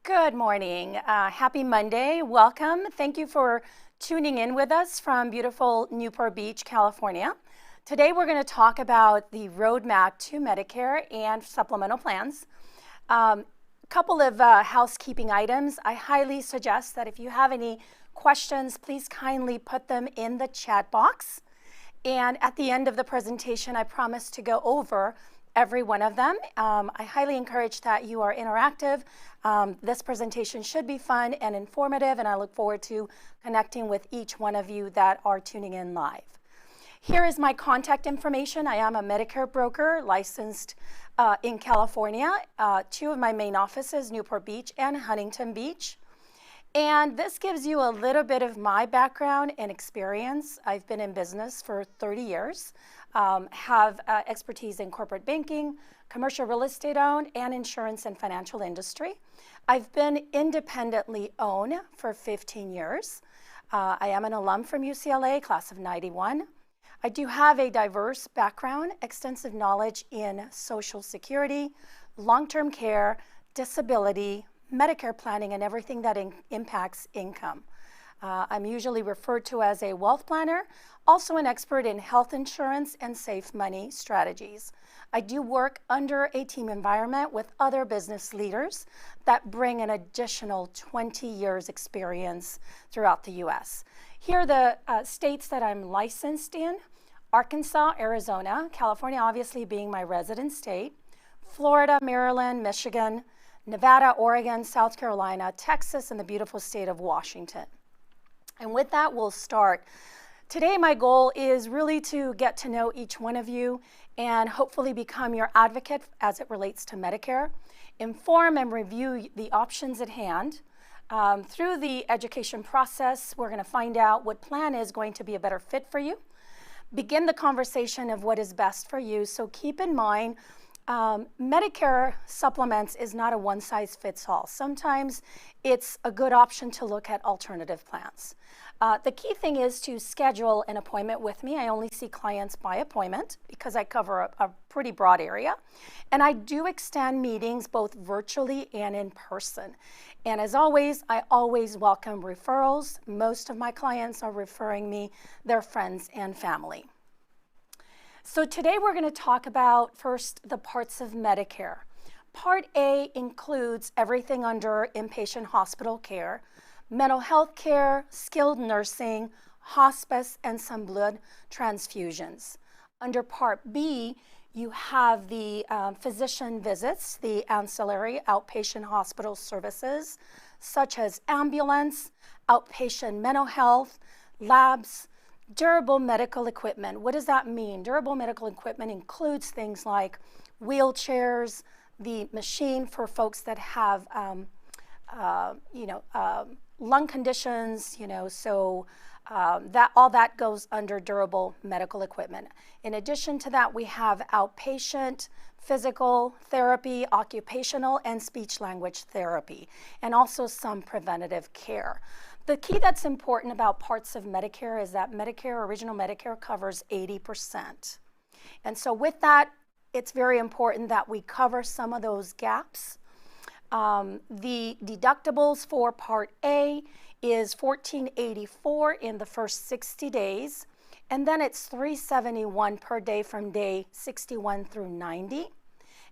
Good morning. Happy Monday. Welcome. Thank you for tuning in with us from beautiful Newport Beach, California. Today we're going to talk about the roadmap to Medicare and supplemental plans. Couple of housekeeping items. I highly suggest that if you have any questions, please kindly put them in the chat box. And at the end of the presentation, I promise to go over every one of them. I highly encourage that you are interactive. This presentation should be fun and informative, and I look forward to connecting with each one of you that are tuning in live. Here is my contact information. I am a Medicare broker licensed in California. Two of my main offices, Newport Beach and Huntington Beach. And this gives you a little bit of my background and experience. I've been in business for 30 years, have expertise in corporate banking, commercial real estate owned, and insurance and financial industry. I've been independently owned for 15 years. I am an alum from UCLA, class of 91. I do have a diverse background, extensive knowledge in Social Security, long-term care, disability, Medicare planning, and everything that impacts income. I'm usually referred to as a wealth planner, also an expert in health insurance and safe money strategies. I do work under a team environment with other business leaders that bring an additional 20 years experience throughout the U.S. Here are the states that I'm licensed in: Arkansas, Arizona, California obviously being my resident state, Florida, Maryland, Michigan, Nevada, Oregon, South Carolina, Texas, and the beautiful state of Washington. And with that, we'll start. Today, my goal is really to get to know each one of you and hopefully become your advocate as it relates to Medicare, inform and review the options at hand. Through the education process, we're going to find out what plan is going to be a better fit for you, begin the conversation of what is best for you. So keep in mind, Medicare Supplements is not a one-size-fits-all. Sometimes it's a good option to look at alternative plans. The key thing is to schedule an appointment with me. I only see clients by appointment because I cover a pretty broad area. And I do extend meetings both virtually and in person. And as always, I always welcome referrals. Most of my clients are referring me their friends and family. So today we're going to talk about first the parts of Medicare. Part A includes everything under inpatient hospital care, mental health care, skilled nursing, hospice, and some blood transfusions. Under Part B, you have the physician visits, the ancillary outpatient hospital services, such as ambulance, outpatient mental health, labs, durable medical equipment. What does that mean? Durable medical equipment includes things like wheelchairs, the machine for folks that have, lung conditions, so all that goes under durable medical equipment. In addition to that, we have outpatient physical therapy, occupational and speech language therapy, and also some preventative care. The key that's important about parts of Medicare is that Medicare, original Medicare, covers 80%. And so with that, it's very important that we cover some of those gaps. The deductibles for Part A is $1,484 in the first 60 days, and then it's $371 per day from day 61 through 90,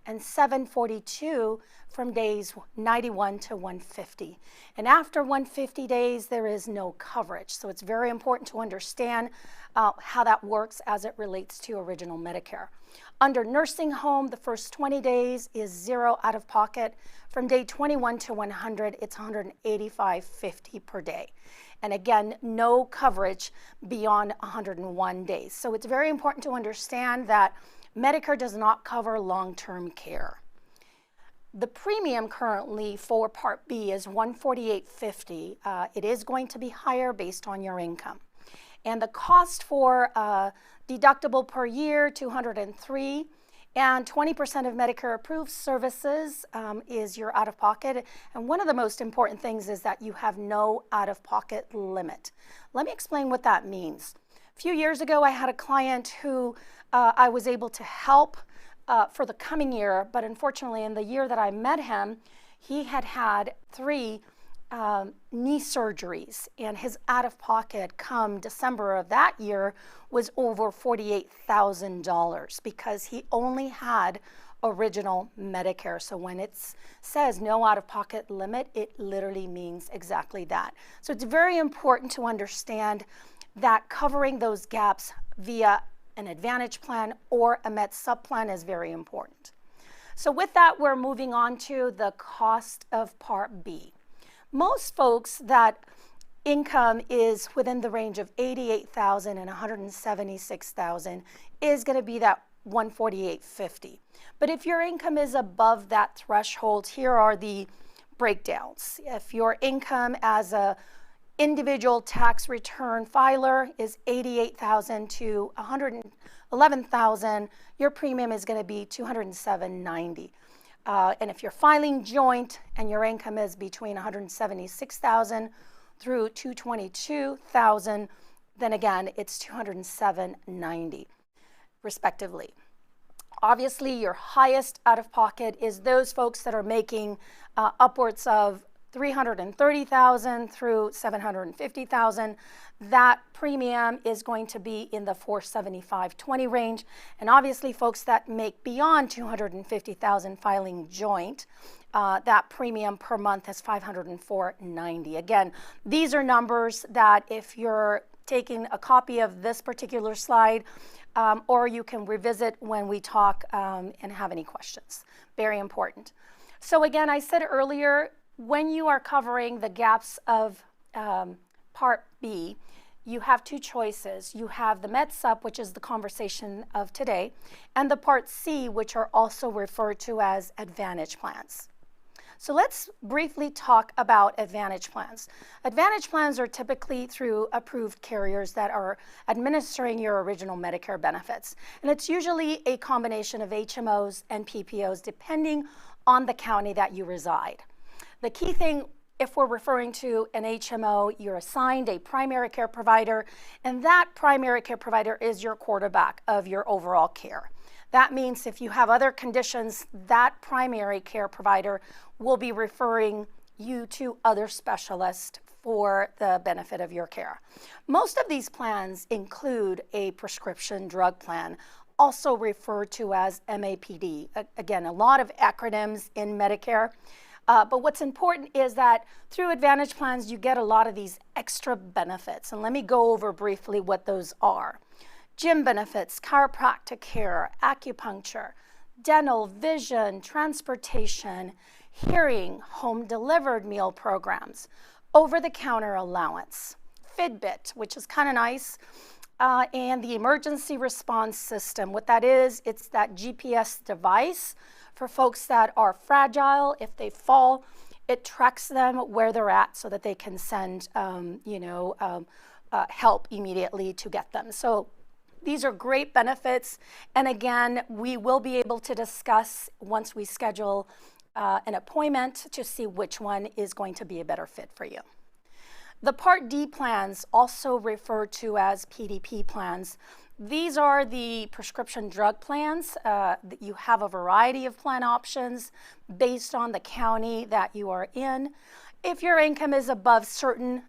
and $742 from days 91 to 150. And after 150 days, there is no coverage. So it's very important to understand how that works as it relates to original Medicare. Under nursing home, the first 20 days is zero out of pocket. From day 21 to 100, it's $185.50 per day. And again, no coverage beyond 101 days. So it's very important to understand that Medicare does not cover long-term care. The premium currently for Part B is $148.50. It is going to be higher based on your income. And the cost for deductible per year, $203, and 20% of Medicare approved services is your out-of-pocket. And one of the most important things is that you have no out-of-pocket limit. Let me explain what that means. A few years ago, I had a client who I was able to help for the coming year, but unfortunately in the year that I met him, he had had 3 knee surgeries, and his out-of-pocket come December of that year was over $48,000 because he only had original Medicare. So when it says no out-of-pocket limit, it literally means exactly that. So it's very important to understand that covering those gaps via an Advantage plan or a Med Supp plan is very important. So with that, we're moving on to the cost of Part B. Most folks that income is within the range of $88,000 and $176,000 is going to be that $148.50. But if your income is above that threshold, here are the breakdowns. If your income as a individual tax return filer is $88,000 to $111,000, your premium is going to be $207.90. And if you're filing joint and your income is between $176,000 through $222,000, then again, it's $207.90 respectively. Obviously, your highest out-of-pocket is those folks that are making upwards of $330,000 through $750,000. That premium is going to be in the $475.20 range. And obviously, folks that make beyond $250,000 filing joint, that premium per month is $504.90. Again, these are numbers that if you're taking a copy of this particular slide, or you can revisit when we talk and have any questions. Very important. So again, I said earlier, when you are covering the gaps of Part B, you have 2 choices. You have the Med Supp, which is the conversation of today, and the Part C, which are also referred to as Advantage plans. So let's briefly talk about Advantage plans. Advantage plans are typically through approved carriers that are administering your original Medicare benefits. And it's usually a combination of HMOs and PPOs depending on the county that you reside. The key thing, if we're referring to an HMO, you're assigned a primary care provider, and that primary care provider is your quarterback of your overall care. That means if you have other conditions, that primary care provider will be referring you to other specialists for the benefit of your care. Most of these plans include a prescription drug plan, also referred to as MAPD. Again, a lot of acronyms in Medicare. But what's important is that through Advantage plans, you get a lot of these extra benefits. And let me go over briefly what those are. Gym benefits, chiropractic care, acupuncture, dental, vision, transportation, hearing, home-delivered meal programs, over-the-counter allowance, Fitbit, which is kind of nice, and the emergency response system. What that is, it's that GPS device for folks that are fragile. If they fall, it tracks them where they're at so that they can send help immediately to get them. So these are great benefits. And again, we will be able to discuss once we schedule an appointment to see which one is going to be a better fit for you. The Part D plans, also referred to as PDP plans, these are the prescription drug plans. You have a variety of plan options based on the county that you are in. If your income is above certain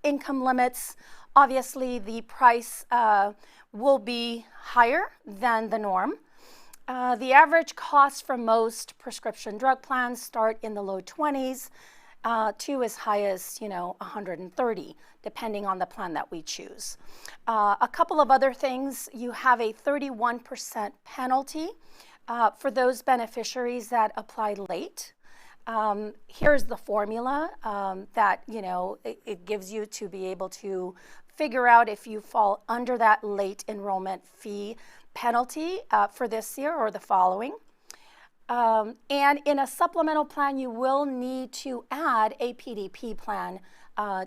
income limits, obviously the price will be higher than the norm. The average cost for most prescription drug plans start in the low 20s to as high as, $130, depending on the plan that we choose. A couple of other things, you have a 31% penalty for those beneficiaries that apply late. Here's the formula that, it gives you to be able to figure out if you fall under that late enrollment fee penalty for this year or the following. And in a supplemental plan, you will need to add a PDP plan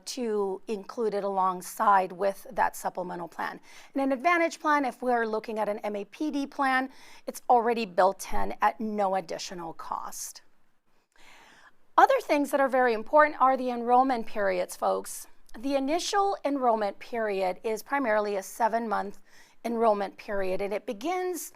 to include it alongside with that supplemental plan. In an Advantage plan, if we're looking at an MAPD plan, it's already built in at no additional cost. Other things that are very important are the enrollment periods, folks. The initial enrollment period is primarily a 7-month enrollment period, and it begins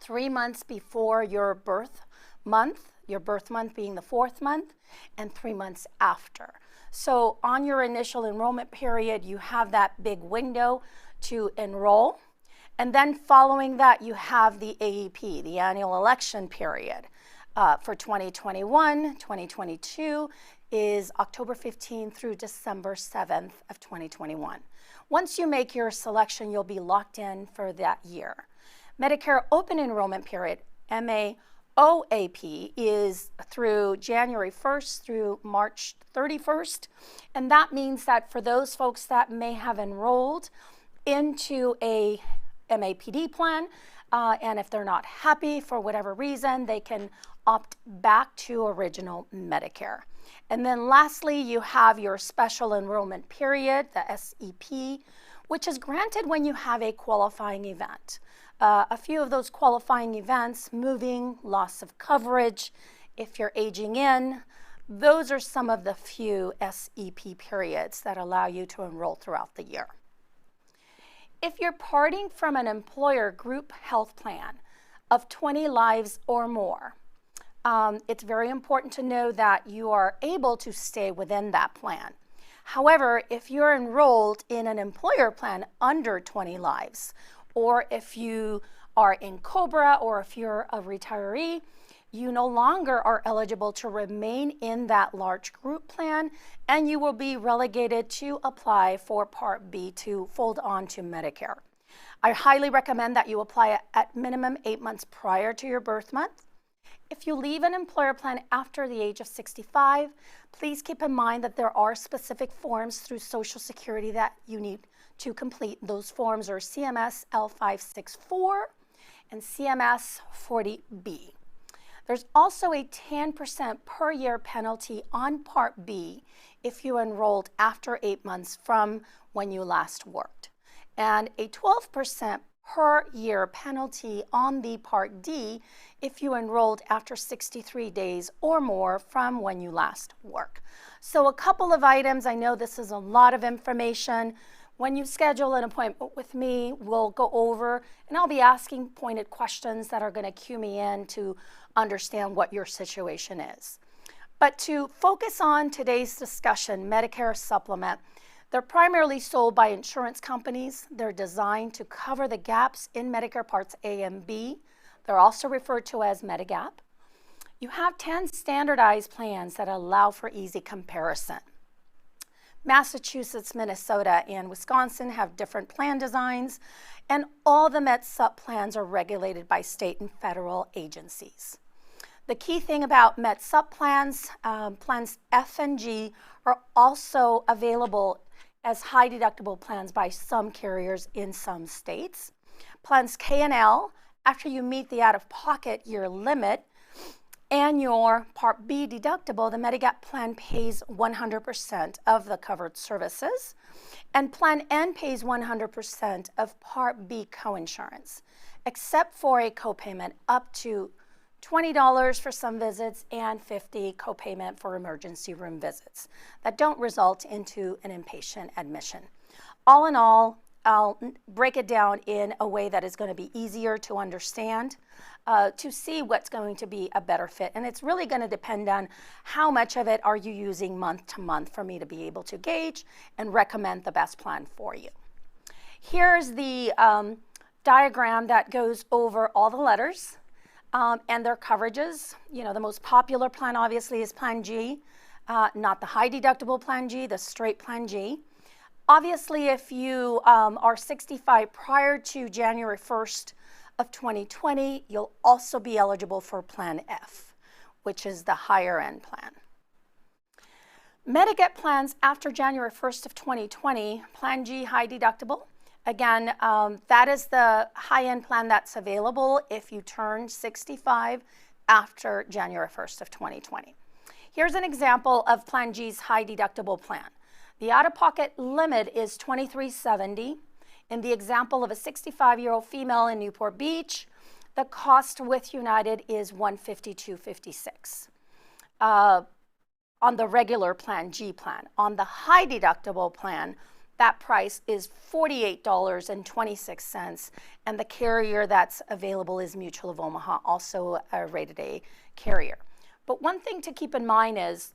3 months before your birth month. your birth month being the 4th month, and 3 months after. So on your initial enrollment period, you have that big window to enroll. And then following that, you have the AEP, the annual election period. For 2021, 2022 is October 15th through December 7th of 2021. Once you make your selection, you'll be locked in for that year. Medicare Open Enrollment Period, MAOAP, is through January 1st through March 31st. And that means that for those folks that may have enrolled into a MAPD plan, and if they're not happy for whatever reason, they can opt back to original Medicare. And then lastly, you have your Special Enrollment Period, the SEP, which is granted when you have a qualifying event. A few of those qualifying events, moving, loss of coverage, if you're aging in, those are some of the few SEP periods that allow you to enroll throughout the year. If you're parting from an employer group health plan of 20 lives or more, it's very important to know that you are able to stay within that plan. However, if you're enrolled in an employer plan under 20 lives, or if you are in COBRA, or if you're a retiree, you no longer are eligible to remain in that large group plan, and you will be relegated to apply for Part B to fold on to Medicare. I highly recommend that you apply at minimum 8 months prior to your birth month. If you leave an employer plan after the age of 65, please keep in mind that there are specific forms through Social Security that you need to complete. Those forms are CMS L564 and CMS 40B. There's also a 10% per year penalty on Part B if you enrolled after 8 months from when you last worked, and a 12% per year penalty on the Part D if you enrolled after 63 days or more from when you last worked. So a couple of items, I know this is a lot of information. When you schedule an appointment with me, we'll go over, and I'll be asking pointed questions that are going to cue me in to understand what your situation is. But to focus on today's discussion, Medicare Supplement, they're primarily sold by insurance companies. They're designed to cover the gaps in Medicare Parts A and B. They're also referred to as Medigap. You have 10 standardized plans that allow for easy comparison. Massachusetts, Minnesota, and Wisconsin have different plan designs, and all the Med Supp plans are regulated by state and federal agencies. The key thing about Med Supp plans, plans F and G, are also available as high deductible plans by some carriers in some states. Plans K and L, after you meet the out-of-pocket year limit and your Part B deductible, the Medigap plan pays 100% of the covered services, and Plan N pays 100% of Part B coinsurance, except for a copayment up to $20 for some visits and $50 copayment for emergency room visits that don't result into an inpatient admission. All in all, I'll break it down in a way that is going to be easier to understand, to see what's going to be a better fit. And it's really going to depend on how much of it are you using month to month for me to be able to gauge and recommend the best plan for you. Here's the diagram that goes over all the letters and their coverages. You know, the most popular plan obviously is Plan G, not the high deductible Plan G, the straight Plan G. Obviously, if you are 65 prior to January 1st of 2020, you'll also be eligible for Plan F, which is the higher end plan. Medigap plans after January 1st of 2020, Plan G high deductible. Again, that is the high-end plan that's available if you turn 65 after January 1st of 2020. Here's an example of Plan G's high deductible plan. The out-of-pocket limit is $2,370. In the example of a 65-year-old female in Newport Beach, the cost with United is $152.56 on the regular Plan G plan. On the high deductible plan, that price is $48.26, and the carrier that's available is Mutual of Omaha, also a rated A carrier. But one thing to keep in mind is,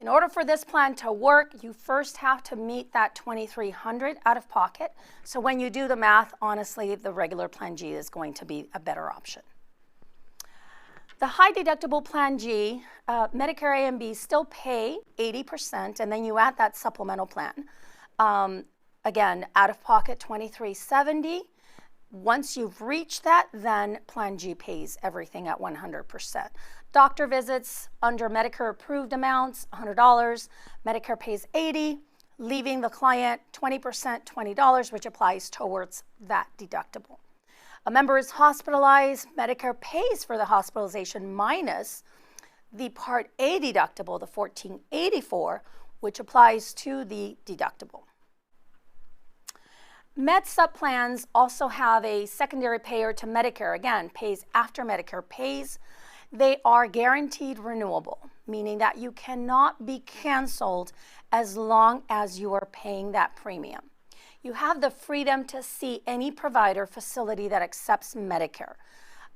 in order for this plan to work, you first have to meet that $2,300 out of pocket. So when you do the math, honestly, the regular Plan G is going to be a better option. The high deductible Plan G, Medicare A and B still pay 80%, and then you add that supplemental plan. Again, out of pocket $2,370. Once you've reached that, then Plan G pays everything at 100%. Doctor visits under Medicare approved amounts, $100. Medicare pays $80, leaving the client 20%, $20, which applies towards that deductible. A member is hospitalized, Medicare pays for the hospitalization minus the Part A deductible, the $1,484, which applies to the deductible. Med Supp plans also have a secondary payer to Medicare, again, pays after Medicare pays. They are guaranteed renewable, meaning that you cannot be canceled as long as you are paying that premium. You have the freedom to see any provider facility that accepts Medicare.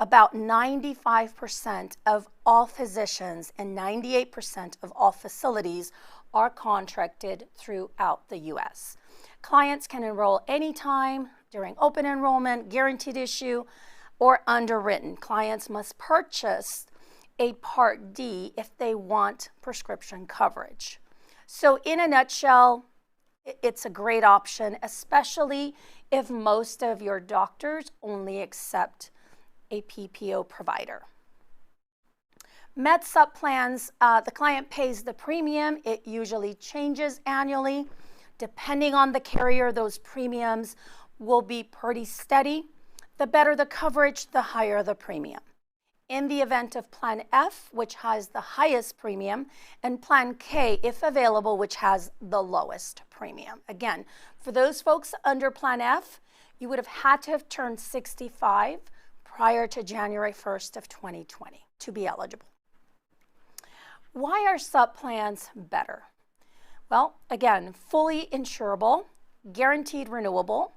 About 95% of all physicians and 98% of all facilities are contracted throughout the U.S. Clients can enroll anytime during open enrollment, guaranteed issue, or underwritten. Clients must purchase a Part D if they want prescription coverage. So in a nutshell, it's a great option, especially if most of your doctors only accept a PPO provider. Med Supp plans, the client pays the premium. It usually changes annually. Depending on the carrier, those premiums will be pretty steady. The better the coverage, the higher the premium. In the event of Plan F, which has the highest premium, and Plan K, if available, which has the lowest premium. Again, for those folks under Plan F, you would have had to have turned 65 prior to January 1st of 2020 to be eligible. Why are Supp plans better? Well, again, fully insurable, guaranteed renewable,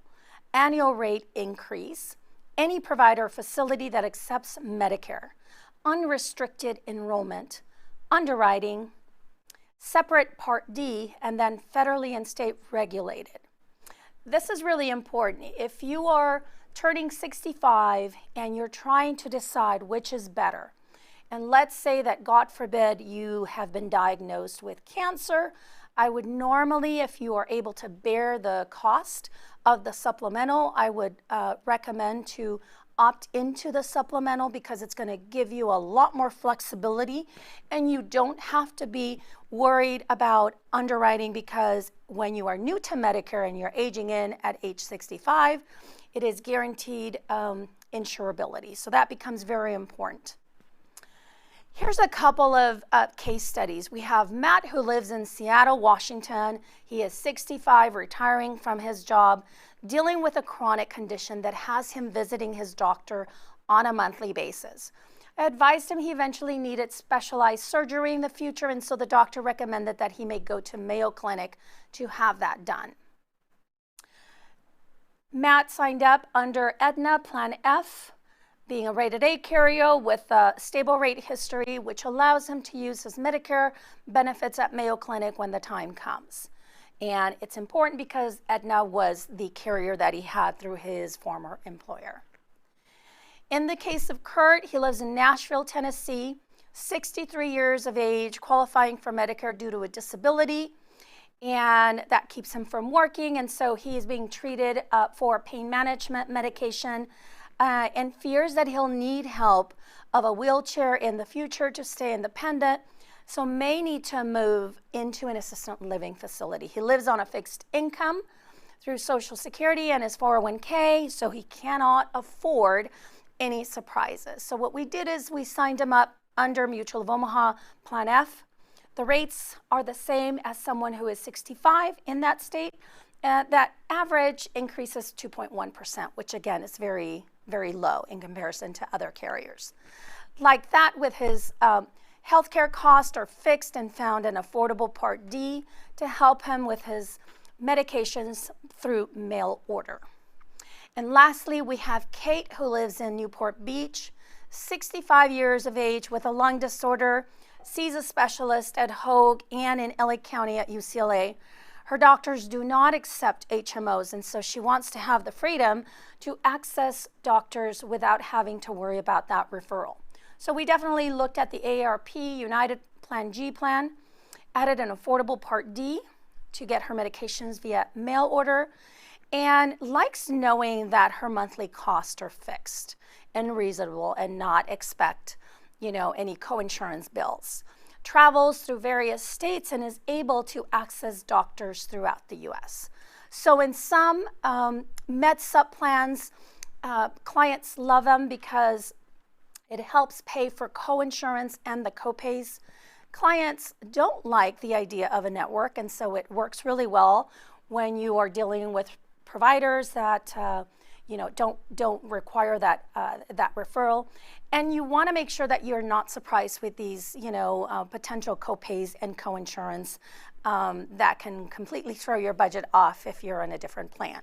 annual rate increase, any provider or facility that accepts Medicare, unrestricted enrollment, underwriting, separate Part D, and then federally and state regulated. This is really important. If you are turning 65 and you're trying to decide which is better, and let's say that, God forbid, you have been diagnosed with cancer, I would normally, if you are able to bear the cost of the supplemental, I would recommend to opt into the supplemental because it's going to give you a lot more flexibility and you don't have to be worried about underwriting, because when you are new to Medicare and you're aging in at age 65, it is guaranteed insurability. So that becomes very important. Here's a couple of case studies. We have Matt, who lives in Seattle, Washington. He is 65, retiring from his job, dealing with a chronic condition that has him visiting his doctor on a monthly basis. I advised him he eventually needed specialized surgery in the future, and so the doctor recommended that he may go to Mayo Clinic to have that done. Matt signed up under Aetna Plan F, being a rated A carrier with a stable rate history, which allows him to use his Medicare benefits at Mayo Clinic when the time comes. And it's important because Aetna was the carrier that he had through his former employer. In the case of Kurt, he lives in Nashville, Tennessee, 63 years of age, qualifying for Medicare due to a disability, and that keeps him from working, and so he is being treated for pain management medication, and fears that he'll need help of a wheelchair in the future to stay independent, so may need to move into an assisted living facility. He lives on a fixed income through Social Security and his 401k, so he cannot afford any surprises. So what we did is we signed him up under Mutual of Omaha Plan F. The rates are the same as someone who is 65 in that state. That average increases 2.1%, which again is very low in comparison to other carriers. Like that, with his healthcare costs are fixed and found an affordable Part D to help him with his medications through mail order. And lastly, we have Kate, who lives in Newport Beach, 65 years of age with a lung disorder, sees a specialist at Hoag and in LA County at UCLA. Her doctors do not accept HMOs, and so she wants to have the freedom to access doctors without having to worry about that referral. So we definitely looked at the AARP United Plan G plan, added an affordable Part D to get her medications via mail order, and likes knowing that her monthly costs are fixed and reasonable and not expect, any coinsurance bills. Travels through various states and is able to access doctors throughout the U.S. So in some Med Supp plans, clients love them because it helps pay for coinsurance and the copays. Clients don't like the idea of a network, and so it works really well when you are dealing with providers that don't require that referral, and you want to make sure that you're not surprised with these potential copays and coinsurance that can completely throw your budget off if you're in a different plan.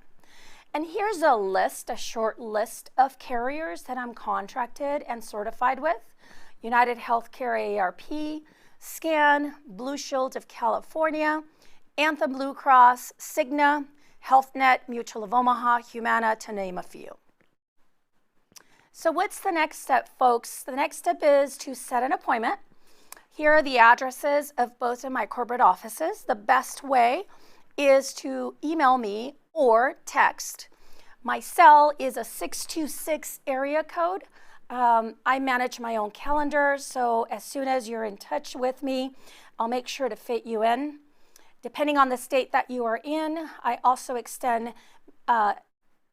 And here's a short list of carriers that I'm contracted and certified with: United Healthcare AARP, SCAN, Blue Shield of California, Anthem Blue Cross, Cigna, HealthNet, Mutual of Omaha, Humana, to name a few. So what's the next step, folks? The next step is to set an appointment. Here are the addresses of both of my corporate offices. The best way is to email me or text. My cell is a 626 area code. I manage my own calendar, so as soon as you're in touch with me, I'll make sure to fit you in. Depending on the state that you are in, I also extend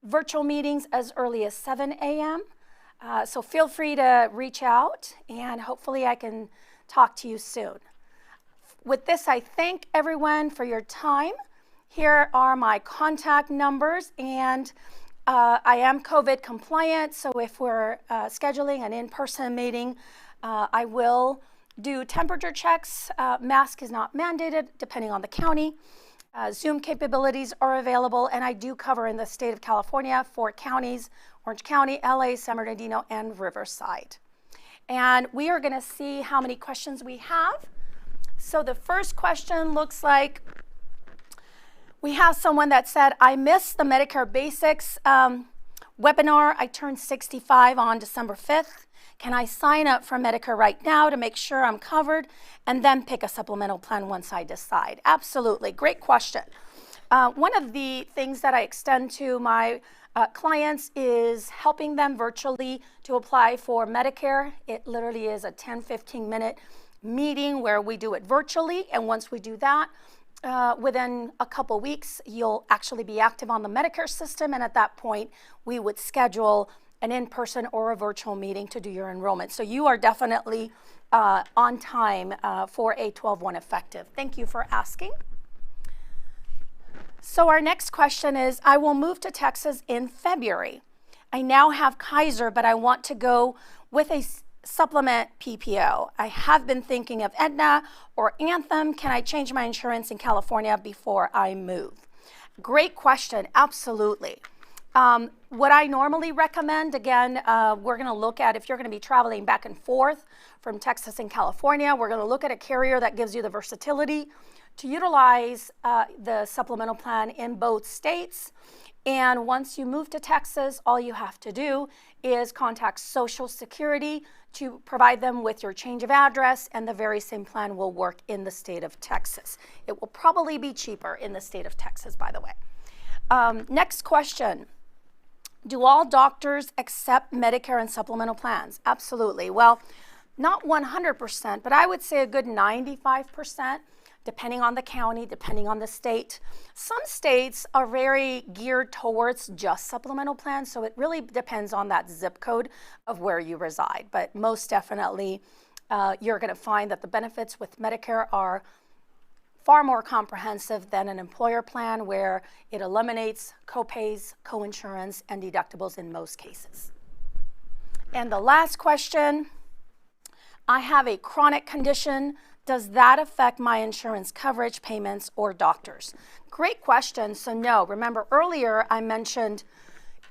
virtual meetings as early as 7 a.m. So feel free to reach out, and hopefully I can talk to you soon. With this, I thank everyone for your time. Here are my contact numbers, and I am COVID compliant, so if we're scheduling an in-person meeting, I will do temperature checks. Mask is not mandated depending on the county. Zoom capabilities are available, and I do cover in the state of California 4 counties: Orange County, LA, San Bernardino, and Riverside. And we are going to see how many questions we have. So the first question looks like we have someone that said, I missed the Medicare Basics webinar. I turned 65 on December 5th. Can I sign up for Medicare right now to make sure I'm covered and then pick a supplemental plan once I decide? Absolutely. Great question. One of the things that I extend to my clients is helping them virtually to apply for Medicare. It literally is a 10-15 minute meeting where we do it virtually, and once we do that, within a couple weeks, you'll actually be active on the Medicare system, and at that point, we would schedule an in-person or a virtual meeting to do your enrollment. So you are definitely on time for a 12/1 effective. Thank you for asking. So our next question is, I will move to Texas in February. I now have Kaiser, but I want to go with a supplement PPO. I have been thinking of Aetna or Anthem. Can I change my insurance in California before I move? Great question, absolutely. What I normally recommend, again, we're going to look at if you're going to be traveling back and forth from Texas and California, we're going to look at a carrier that gives you the versatility to utilize the supplemental plan in both states. And once you move to Texas, all you have to do is contact Social Security to provide them with your change of address, and the very same plan will work in the state of Texas. It will probably be cheaper in the state of Texas, by the way. Next question. Do all doctors accept Medicare and supplemental plans? Absolutely. Well, not 100%, but I would say a good 95%, depending on the county, depending on the state. Some states are very geared towards just supplemental plans, so it really depends on that zip code of where you reside. But most definitely, you're going to find that the benefits with Medicare are far more comprehensive than an employer plan, where it eliminates copays, coinsurance, and deductibles in most cases. And the last question, I have a chronic condition. Does that affect my insurance coverage, payments, or doctors? Great question. So no, remember earlier I mentioned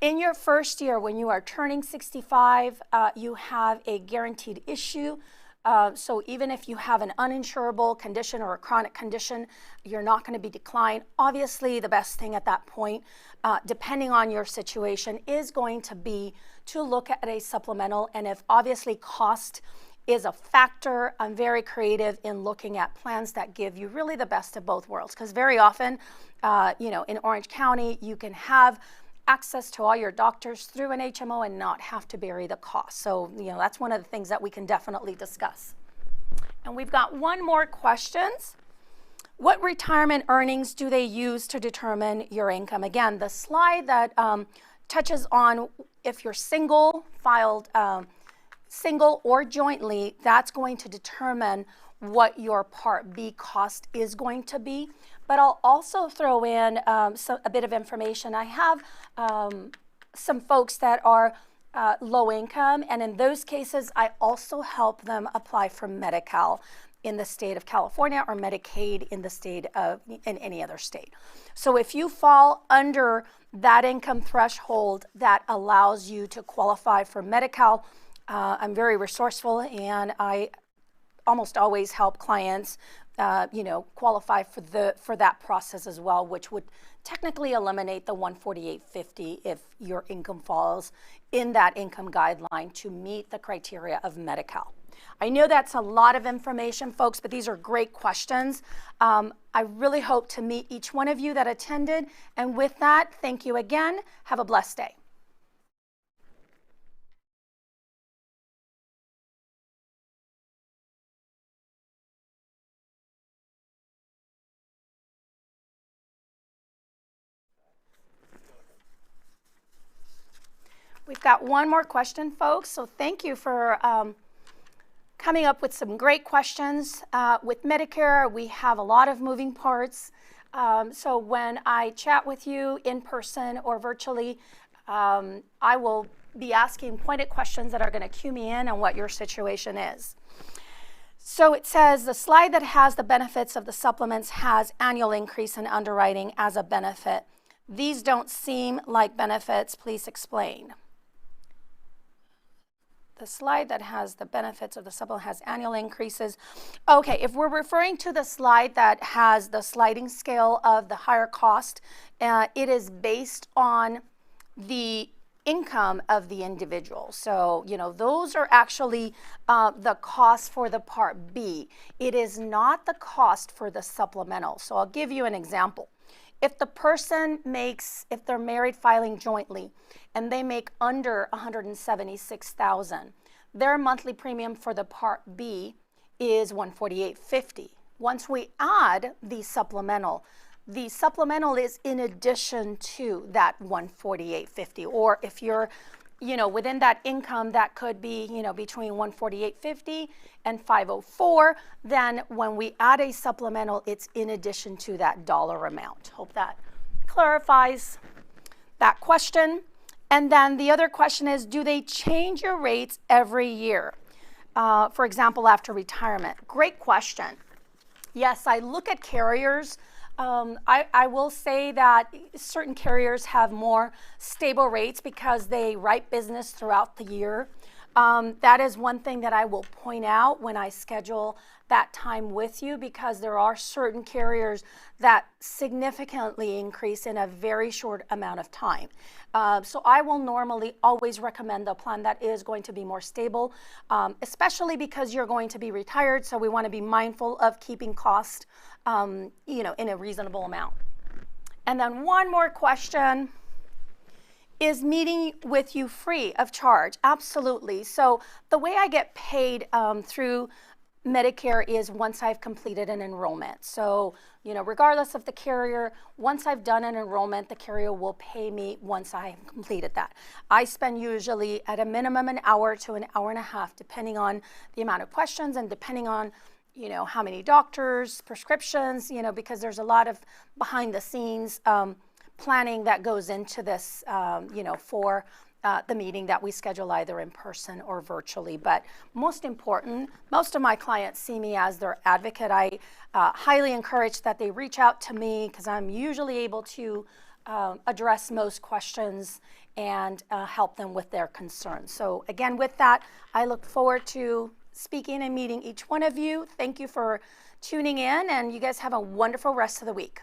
In your first year, when you are turning 65, you have a guaranteed issue. So even if you have an uninsurable condition or a chronic condition, you're not going to be declined. Obviously, the best thing at that point, depending on your situation, is going to be to look at a supplemental. And if obviously cost is a factor, I'm very creative in looking at plans that give you really the best of both worlds. Because very often, in Orange County, you can have access to all your doctors through an HMO and not have to bear the cost. So, that's one of the things that we can definitely discuss. And we've got one more question. What retirement earnings do they use to determine your income? Again, the slide that touches on if you're single or jointly, that's going to determine what your Part B cost is going to be. But I'll also throw in a bit of information. I have some folks that are low income, and in those cases, I also help them apply for Medi-Cal in the state of California or Medicaid in any other state. So if you fall under that income threshold that allows you to qualify for Medi-Cal, I'm very resourceful, and I almost always help clients qualify for that process as well, which would technically eliminate the $148.50 if your income falls in that income guideline to meet the criteria of Medi-Cal. I know that's a lot of information, folks, but these are great questions. I really hope to meet each one of you that attended. And with that, thank you again. Have a blessed day. We've got one more question, folks, so thank you for coming up with some great questions. With Medicare, we have a lot of moving parts, so when I chat with you in person or virtually, I will be asking pointed questions that are going to cue me in on what your situation is. So it says the slide that has the benefits of the supplements has annual increase in underwriting as a benefit. These don't seem like benefits. Please explain. The slide that has the benefits of the supplement has annual increases. Okay, if we're referring to the slide that has the sliding scale of the higher cost, it is based on the income of the individual. So, those are actually the cost for the Part B. It is not the cost for the supplemental. So I'll give you an example. If the person if they're married filing jointly and they make under $176,000, their monthly premium for the Part B is $148.50. Once we add the supplemental is in addition to that $148.50. Or if you're within that income, that could be, between $148.50 and $504. Then when we add a supplemental, it's in addition to that dollar amount. Hope that clarifies that question. And then the other question is, do they change your rates every year? For example, after retirement. Great question. Yes, I look at carriers. I will say that certain carriers have more stable rates because they write business throughout the year. That is one thing that I will point out when I schedule that time with you, because there are certain carriers that significantly increase in a very short amount of time. So I will normally always recommend a plan that is going to be more stable, especially because you're going to be retired. So we want to be mindful of keeping cost, in a reasonable amount. And then one more question. Is meeting with you free of charge? Absolutely. So the way I get paid through Medicare is once I've completed an enrollment. So, regardless of the carrier, once I've done an enrollment, the carrier will pay me once I have completed that. I spend usually at a minimum an hour to an hour and a half, depending on the amount of questions and depending on how many doctors, prescriptions, because there's a lot of behind the scenes planning that goes into this, for the meeting that we schedule either in person or virtually. But most important, most of my clients see me as their advocate. I highly encourage that they reach out to me because I'm usually able to address most questions and help them with their concerns. So again, with that, I look forward to speaking and meeting each one of you. Thank you for tuning in, and you guys have a wonderful rest of the week.